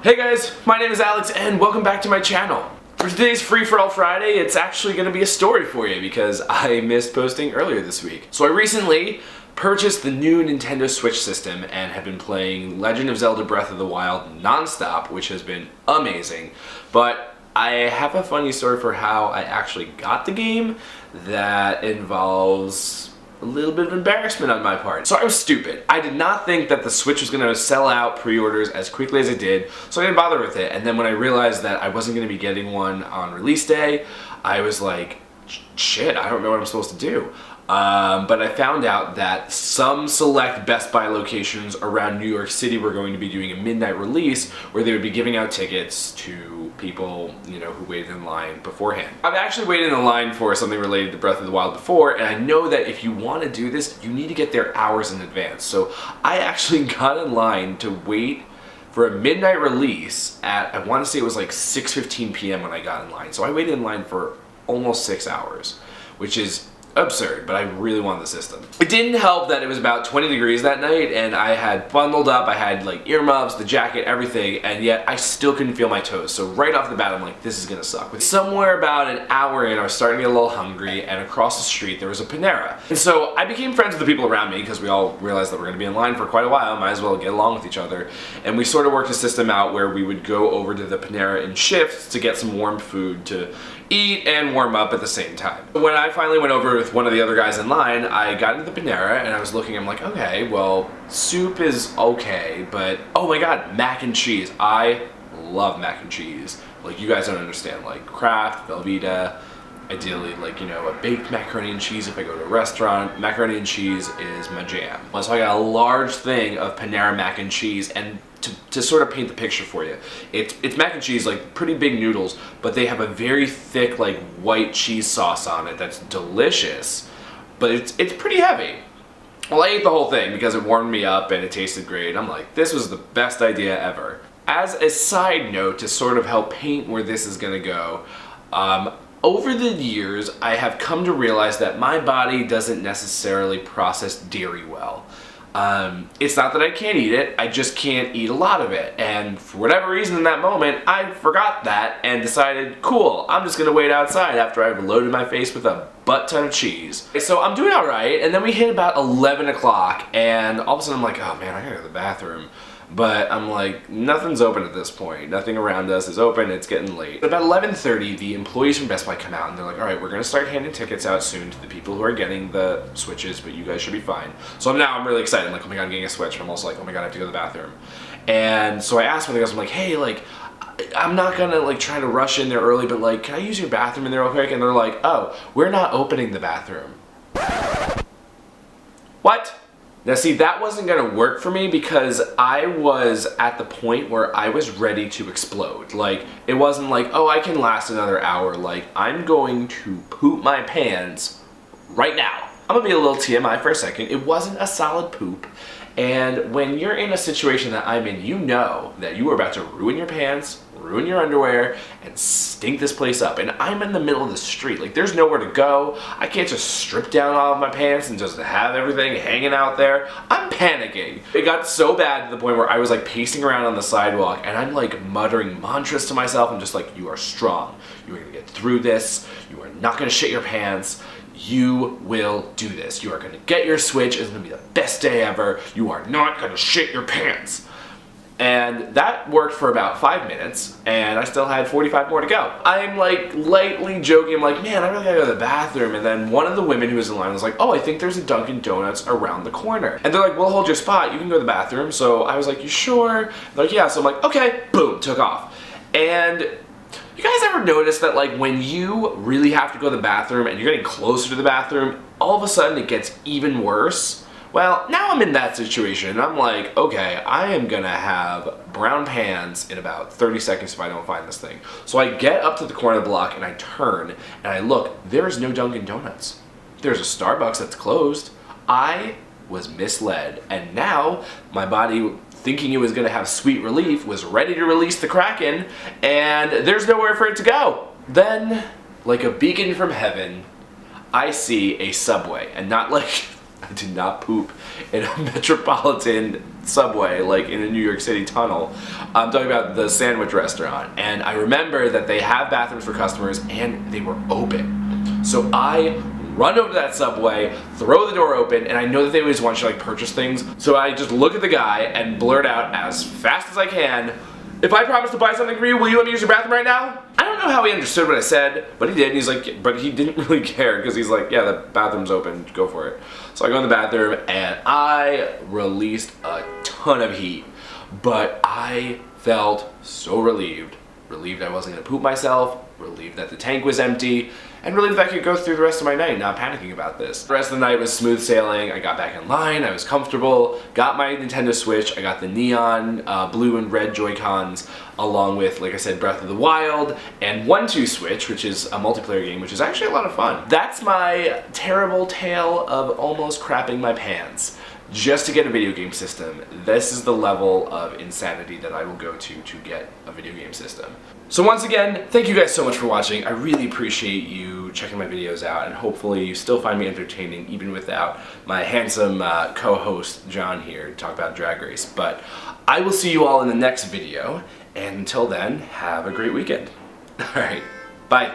Hey guys, my name is Alex and welcome back to my channel. For today's Free For All Friday, it's actually going to be a story for you because I missed posting earlier this week. So I recently purchased the new Nintendo Switch system and have been playing Legend of Zelda Breath of the Wild non-stop, which has been amazing. But I have a funny story for how I actually got the game that involves a little bit of embarrassment on my part. So I was stupid. I did not think that the Switch was going to sell out pre-orders as quickly as it did, so I didn't bother with it. And then when I realized that I wasn't going to be getting one on release day, I was like, shit, I don't know what I'm supposed to do. But I found out that some select Best Buy locations around New York City were going to be doing a midnight release where they would be giving out tickets to people, who waited in line beforehand. I've actually waited in line for something related to Breath of the Wild before, and I know that if you want to do this, you need to get there hours in advance. So I actually got in line to wait for a midnight release at, I want to say it was like 6:15 p.m. when I got in line. So I waited in line for almost 6 hours, which is absurd, but I really wanted the system. It didn't help that it was about 20 degrees that night and I had bundled up, I had like earmuffs, the jacket, everything, and yet I still couldn't feel my toes. So right off the bat, I'm like, this is gonna suck. But somewhere about an hour in, I was starting to get a little hungry, and across the street there was a Panera. And so I became friends with the people around me because we all realized that we're gonna be in line for quite a while, might as well get along with each other. And we sort of worked a system out where we would go over to the Panera in shifts to get some warm food to eat and warm up at the same time. When I finally went over with one of the other guys in line, I got into the Panera and I was looking, I'm like, okay, well, soup is okay, but oh my god, mac and cheese. I love mac and cheese. Like, you guys don't understand, like Kraft, Velveeta, ideally like, a baked macaroni and cheese if I go to a restaurant. Macaroni and cheese is my jam. So I got a large thing of Panera mac and cheese, and to sort of paint the picture for you, it's mac and cheese, like pretty big noodles, but they have a very thick like white cheese sauce on it that's delicious, but it's pretty heavy. Well, I ate the whole thing because it warmed me up and it tasted great. I'm like, this was the best idea ever. As a side note, to sort of help paint where this is gonna go, over the years, I have come to realize that my body doesn't necessarily process dairy well. It's not that I can't eat it, I just can't eat a lot of it. And for whatever reason in that moment, I forgot that and decided, cool, I'm just gonna wait outside after I've loaded my face with a butt ton of cheese. So I'm doing alright, and then we hit about 11 o'clock, and all of a sudden I'm like, oh man, I gotta go to the bathroom. But I'm like, nothing's open at this point. Nothing around us is open, it's getting late. About 11:30, the employees from Best Buy come out and they're like, all right, we're gonna start handing tickets out soon to the people who are getting the Switches, but you guys should be fine. So I'm really excited. I'm like, oh my god, I'm getting a Switch. But I'm also like, oh my god, I have to go to the bathroom. And so I asked one of the guys, I'm like, hey, like, I'm not gonna like try to rush in there early, but like, can I use your bathroom in there real quick? And they're like, oh, we're not opening the bathroom. What? Now see, that wasn't gonna work for me because I was at the point where I was ready to explode. Like, it wasn't like, oh, I can last another hour. Like, I'm going to poop my pants right now. I'm gonna be a little TMI for a second. It wasn't a solid poop. And when you're in a situation that I'm in, you know that you are about to ruin your pants, ruin your underwear, and stink this place up. And I'm in the middle of the street. Like, there's nowhere to go. I can't just strip down all of my pants and just have everything hanging out there. I'm panicking. It got so bad to the point where I was like pacing around on the sidewalk and I'm like muttering mantras to myself. I'm just like, you are strong. You are gonna get through this. You are not gonna shit your pants. You will do this. You are gonna get your Switch. It's gonna be the best day ever. You are not gonna shit your pants. And that worked for about 5 minutes, and I still had 45 more to go. I'm like lightly joking, I'm like, man, I really gotta go to the bathroom. And then one of the women who was in line was like, oh, I think there's a Dunkin' Donuts around the corner. And they're like, we'll hold your spot, you can go to the bathroom. So I was like, you sure? They're like, yeah. So I'm like, okay, boom, took off. And you guys ever notice that like when you really have to go to the bathroom and you're getting closer to the bathroom, all of a sudden it gets even worse? Well, now I'm in that situation and I'm like, okay, I am gonna have brown pants in about 30 seconds if I don't find this thing. So I get up to the corner of the block and I turn and I look, there is no Dunkin' Donuts. There's a Starbucks that's closed. I was misled, and now my body, thinking it was gonna have sweet relief, was ready to release the Kraken, and there's nowhere for it to go. Then, like a beacon from heaven, I see a Subway, and not like I did not poop in a metropolitan subway like in a New York City tunnel. I'm talking about the sandwich restaurant, and I remember that they have bathrooms for customers and they were open. So I run over to that subway, throw the door open, and I know that they always want you to like purchase things. So I just look at the guy and blurt out as fast as I can, "If I promise to buy something for you, will you let me use your bathroom right now?" I don't know how he understood what I said, but he did. And he's like, but he didn't really care because he's like, "Yeah, the bathroom's open, go for it." So I go in the bathroom and I released a ton of heat, but I felt so relieved. Relieved I wasn't gonna poop myself, relieved that the tank was empty, and relieved that I could go through the rest of my night not panicking about this. The rest of the night was smooth sailing. I got back in line, I was comfortable, got my Nintendo Switch, I got the neon blue and red Joy-Cons, along with, like I said, Breath of the Wild, and 1-2 Switch, which is a multiplayer game, which is actually a lot of fun. That's my terrible tale of almost crapping my pants just to get a video game system. This is the level of insanity that I will go to get a video game system. So once again, thank you guys so much for watching. I really appreciate you checking my videos out, and hopefully you still find me entertaining even without my handsome co-host John here to talk about Drag Race. But I will see you all in the next video, and until then, have a great weekend. Alright, bye.